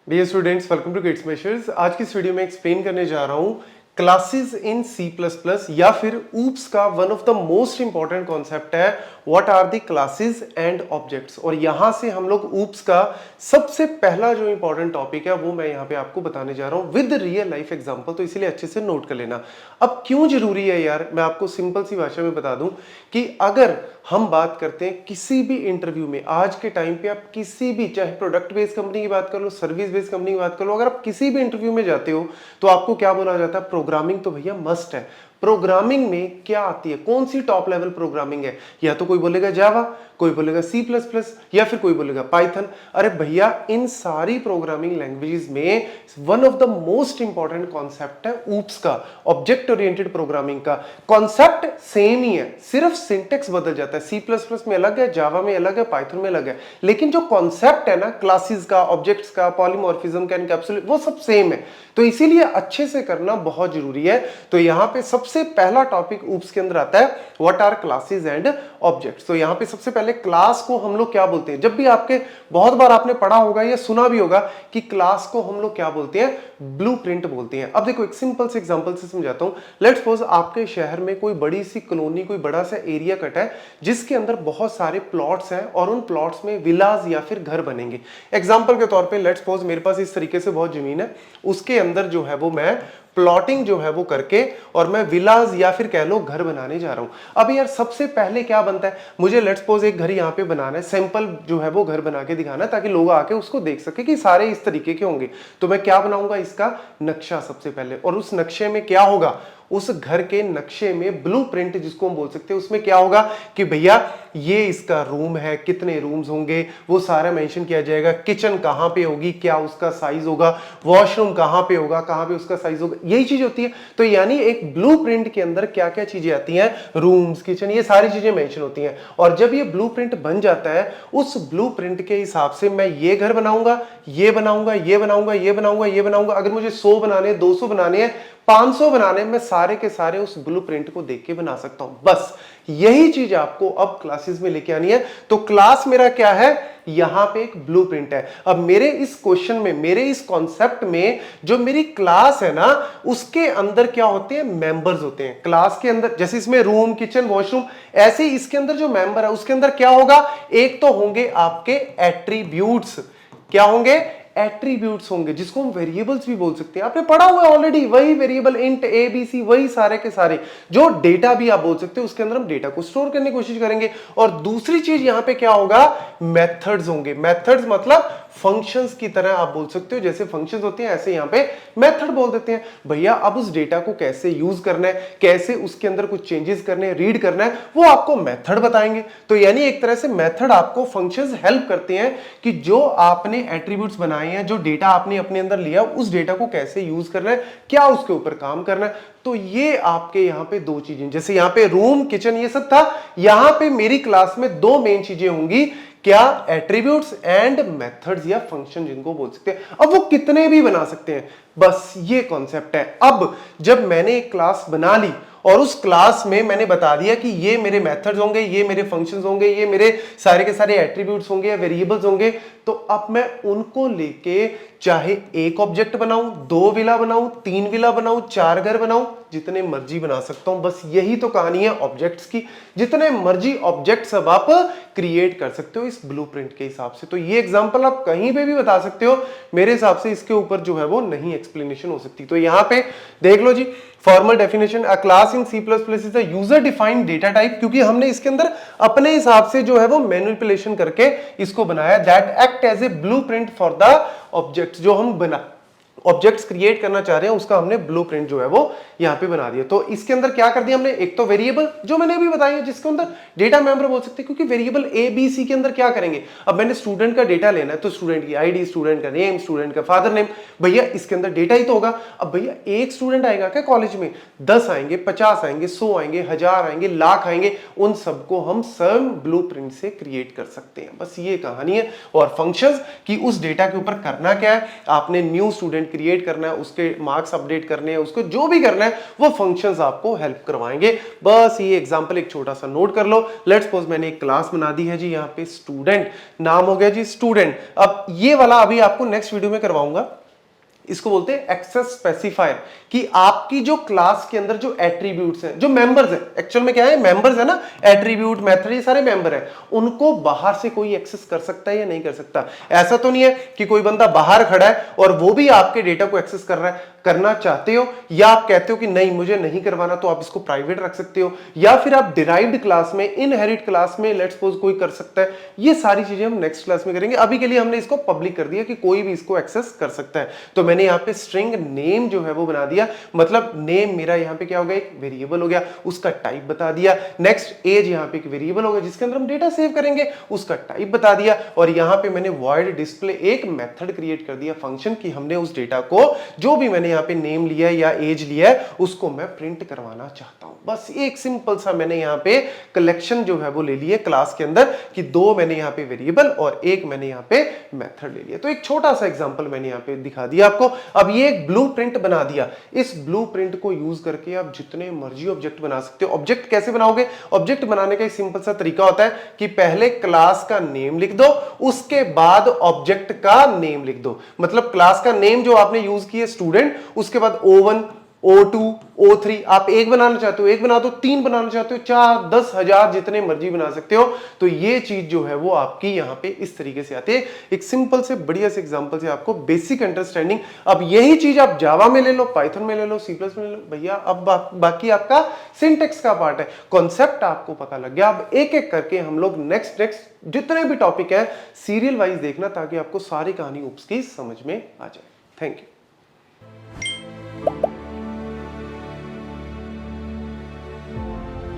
Dear students, welcome to kids measures. आज की इस वीडियो में एक्सप्लेन करने जा रहा हूं क्लासेस इन C++ या फिर ऊप्स का one of the most important concept है what are the classes and objects. और यहां से हम लोग ऊप्स का सबसे पहला जो इंपॉर्टेंट टॉपिक है वो मैं यहां पे आपको बताने जा रहा हूं विद रियल लाइफ एग्जांपल, तो इसीलिए अच्छे से नोट कर लेना। अब क्यों जरूरी है यार, मैं आपको सिंपल सी भाषा में बता दूं कि अगर हम बात करते हैं किसी भी इंटरव्यू में आज के टाइम पे, आप किसी भी, चाहे प्रोडक्ट बेस्ड कंपनी की बात कर लो, सर्विस बेस्ड कंपनी की बात कर लो, अगर आप किसी भी इंटरव्यू में जाते हो तो आपको क्या बोला जाता है? प्रोग्रामिंग तो भैया मस्ट है। प्रोग्रामिंग में क्या आती है, कौन सी टॉप लेवल प्रोग्रामिंग है? या तो कोई बोलेगा जावा, कोई बोलेगा C++, या फिर कोई बोलेगा पाइथन। अरे भैया, इन सारी प्रोग्रामिंग लैंग्वेजेस में one of the most important concept है ऊप्स का, ऑब्जेक्ट ओरिएंटेड प्रोग्रामिंग का। कॉन्सेप्ट सेम ही है, सिर्फ सिंटेक्स बदल जाता है। C++ में अलग है, जावा में अलग है, पाइथन में अलग है, लेकिन जो कॉन्सेप्ट है ना, क्लासेस का, ऑब्जेक्ट्स का, पॉलीमॉर्फिज्म का, एनकैप्सुलेट, वो सब सेम है। तो इसीलिए अच्छे से करना बहुत जरूरी है। तो यहां पे सबसे पहला टॉपिक ऊप्स के अंदर आता है what are classes and objects. तो यहां पे सबसे पहले क्लास को हम लोग क्या बोलते हैं? जब भी आपके, बहुत बार आपने पढ़ा होगा या सुना भी होगा कि क्लास को हम लोग क्या बोलते हैं? ब्लूप्रिंट बोलते हैं। अब देखो, एक सिंपल से एग्जांपल से समझाता हूं। लेट्स सपोज आपके शहर में कोई बड़ी सी कॉलोनी, कोई बड़ा सा एरिया कट है जिसके अंदर बहुत सारे प्लॉट्स हैं और उन प्लॉट्स में विलाज या फिर घर बनेंगे। एग्जांपल के तौर पे लेट्स सपोज मेरे पास इस तरीके से बहुत जमीन है, उसके अंदर जो है वो मैं प्लॉटिंग जो है वो करके और मैं विलाज या फिर कह लो घर बनाने जा रहा हूं। अब यार सबसे पहले क्या बनता है? मुझे लेट्स सपोज एक घर यहां पे बनाना है, सिंपल जो है वो घर बना के दिखाना है ताकि लोग आके उसको देख सके कि सारे इस तरीके के होंगे। तो मैं क्या बनाऊंगा? इसका नक्शा सबसे पहले। और उस नक्शे में क्या होगा? उस घर के नक्शे में ब्लूप्रिंट जिसको हम बोल सकते हैं, उसमें क्या होगा कि भैया ये इसका रूम है, कितने रूम्स होंगे वो सारा मेंशन किया जाएगा। किचन कहां पे होगी, क्या उसका साइज होगा, वॉशरूम कहां पे होगा, कहां पे उसका साइज होगा, यही चीज होती है। तो यानी एक ब्लूप्रिंट के अंदर क्या क्या चीजें आती हैं? रूम्स, किचन, ये सारी चीजें मेंशन होती हैं। और जब ये ब्लूप्रिंट बन जाता है, उस ब्लूप्रिंट के हिसाब से मैं ये घर बनाऊंगा, ये बनाऊंगा, ये बनाऊंगा, ये बनाऊंगा, ये बनाऊंगा। अगर मुझे 100 बनाने, 200 बनाने हैं, 500 बनाने, मैं सारे के सारे उस ब्लूप्रिंट को देख के बना सकता हूं। बस यही चीज आपको अब क्लासेस में लेके आनी है। तो क्लास मेरा क्या है? यहां पे एक ब्लूप्रिंट है। अब मेरे इस क्वेश्चन में, मेरे इस कॉन्सेप्ट में जो मेरी क्लास है ना, उसके अंदर क्या होते हैं? मेंबर्स होते हैं। क्लास के अंदर जैसे इसमें रूम, किचन, वॉशरूम, ऐसे ही इसके अंदर जो मेंबर है उसके अंदर क्या होगा? एक तो होंगे आपके एट्रीब्यूट्स। क्या होंगे? एट्रीब्यूट्स होंगे, जिसको हम वेरिएबल्स भी बोल सकते हैं। आपने पढ़ा हुआ है ऑलरेडी, वही variable int A B C, वही सारे के सारे। जो डेटा भी आप बोल सकते हो, उसके अंदर हम डेटा को स्टोर करने की कोशिश करेंगे। और दूसरी चीज यहां पे क्या होगा? मेथड्स होंगे। मेथड्स मतलब फंक्शंस की तरह आप बोल सकते हो, जैसे फंक्शंस होते हैं ऐसे यहां पे मेथड बोल देते हैं। भैया अब उस डेटा को कैसे यूज करना है, कैसे उसके अंदर कुछ चेंजेस करने हैं, रीड करना है, वो आपको मेथड बताएंगे। तो यानी एक तरह से मेथड आपको, फंक्शंस हेल्प करते हैं कि जो आपने एट्रीब्यूट्स बनाए हैं, जो डेटा आपने अपने अंदर लिया, उस डेटा को कैसे यूज करना है, क्या उसके ऊपर काम करना है। तो ये आपके यहां पे दो चीजें, जैसे यहां पे रूम, किचन, ये सब था, यहां पे मेरी क्लास में दो मेन चीजें होंगी। क्या? एट्रीब्यूट्स एंड मेथड्स या फंक्शन जिनको बोल सकते हैं। अब वो कितने भी बना सकते हैं, बस ये कॉन्सेप्ट है। अब जब मैंने एक क्लास बना ली और उस क्लास में मैंने बता दिया कि ये मेरे मेथड्स होंगे, ये मेरे फंक्शंस होंगे, ये मेरे सारे के सारे एट्रीब्यूट्स होंगे या वेरिएबल्स होंगे, तो अब मैं उनको लेके चाहे एक ऑब्जेक्ट बनाऊं, 2 विला बनाऊं, 3 विला बनाऊं, 4 घर बनाऊं, जितने मर्जी बना सकता हूं। बस यही तो कहानी है ऑब्जेक्ट्स की। जितने मर्जी ऑब्जेक्ट्स अब आप क्रिएट कर सकते हो इस ब्लूप्रिंट के हिसाब से। तो ये एग्जांपल आप कहीं पे भी बता सकते हो, मेरे हिसाब से इसके ऊपर जो है वो नहीं एक्सप्लेनेशन हो सकती। तो यहां पे देख लो जी, formal definition, a class in C++ is a user defined data type, क्योंकि हमने इसके अंदर अपने हिसाब से जो है वो मैनिपुलेशन करके इसको बनाया, that act as a blueprint for the object. जो हम बना ऑब्जेक्ट्स क्रिएट करना चाह रहे हैं, उसका हमने ब्लूप्रिंट जो है वो यहां पे बना दिया। तो इसके अंदर क्या कर दिया हमने? एक तो वेरिएबल जो मैंने अभी बताया, जिसके अंदर डेटा मेंबर बोल सकते हैं, क्योंकि वेरिएबल ए बी सी के अंदर क्या करेंगे? अब मैंने स्टूडेंट का डेटा लेना है, तो स्टूडेंट की आईडी, स्टूडेंट का नेम, स्टूडेंट का फादर नेम, भैया इसके अंदर डेटा ही तो होगा। अब भैया एक स्टूडेंट आएगा क्या कॉलेज में? 10 आएंगे, 50 आएंगे, 100 आएंगे, 1000 आएंगे, लाख आएंगे, उन सबको हम स्वयं ब्लूप्रिंट से क्रिएट कर सकते हैं। बस ये कहानी है। और फंक्शंस कि उस डेटा के ऊपर करना क्या है, आपने न्यू स्टूडेंट क्रिएट करना है, उसके मार्क्स अपडेट करने हैं, उसको जो भी करना है वो फंक्शंस आपको हेल्प करवाएंगे। बस ये एग्जांपल एक छोटा सा नोट कर लो। लेट्स सपोज मैंने एक क्लास बना दी है जी, यहाँ पे स्टूडेंट नाम हो गया जी स्टूडेंट। अब ये वाला अभी आपको नेक्स्ट वीडियो में करवाऊंगा, इसको बोलते हैं एक्सेस स्पेसिफायर, कि आपकी जो क्लास के अंदर जो एट्रीब्यूट्स हैं, जो मेंबर्स हैं, एक्चुअल में क्या है, मेंबर्स है ना, एट्रीब्यूट मेथड ये सारे मेंबर हैं, उनको बाहर से कोई एक्सेस कर सकता है या नहीं कर सकता। ऐसा तो नहीं है कि कोई बंदा बाहर खड़ा है और वो भी आपके डेटा को एक्सेस कर रहा है, करना चाहते हो या आप कहते हो कि नहीं मुझे नहीं करवाना, तो आप इसको प्राइवेट रख सकते हो, या फिर आप डिराइव्ड क्लास में, इनहेरिट क्लास में लेट्स सपोज कोई कर सकता है। ये सारी चीजें हम नेक्स्ट क्लास में करेंगे। अभी के लिए हमने इसको पब्लिक कर दिया कि कोई भी इसको एक्सेस कर सकता है। तो मैंने यहाँ पे स्ट्रिंग नेम जो है वो बना दिया, मतलब नेम मेरा यहाँ पे क्या हो गया, एक वेरिएबल हो गया, उसका टाइप बता दिया। नेक्स्ट एज यहाँ पे एक वेरिएबल हो गया जिसके अंदर हम डेटा सेव करेंगे, उसका टाइप बता दिया। और यहाँ पे मैंने वॉइड डिस्प्ले एक मेथड क्रिएट कर दिया फंक्शन, कि हमने उस डेटा को जो भी मैंने यहाँ पे नेम लिया है या एज लिया है उसको मैं प्रिंट करवाना चाहता हूं। बस एक सिंपल सा मैंने यहाँ पे कलेक्शन जो है वो ले लिया क्लास के अंदर, कि दो मैंने यहाँ पे वेरिएबल और एक मैंने यहाँ पे मेथड ले लिया। तो एक छोटा सा एग्जांपल मैंने यहाँ पे दिखा दिया आपको। अब ये एक ब्लूप्रिंट बना दिया, इस ब्लूप्रिंट को यूज करके आप जितने मर्जी ऑब्जेक्ट बना सकते हो। ऑब्जेक्ट कैसे बनाओगे? ऑब्जेक्ट बनाने का एक सिंपल सा तरीका होता है कि पहले क्लास का नेम लिख दो, उसके बाद ऑब्जेक्ट का नेम लिख दो। मतलब क्लास का नेम जो आपने यूज किया स्टूडेंट, उसके बाद O1 O2 O3, आप एक बनाना चाहते हो एक बना दो, तीन बनाना चाहते हो 4 10 हजार जितने मर्जी बना सकते हो। तो ये चीज जो है वो आपकी यहाँ पे इस तरीके से आती है। एक सिंपल से बढ़िया से एग्जांपल से आपको बेसिक अंडरस्टैंडिंग। अब यही चीज आप जावा में ले लो, पाइथन में ले लो, सी प्लस में ले लो, भैया अब बाकी आपका सिंटेक्स का पार्ट है। कॉन्सेप्ट आपको पता लग गया। अब एक एक करके हम लोग नेक्स्ट जितने भी टॉपिक है सीरियल वाइज देखना, ताकि आपको सारी कहानी ऊप्स की समझ में आ जाए। Thank you.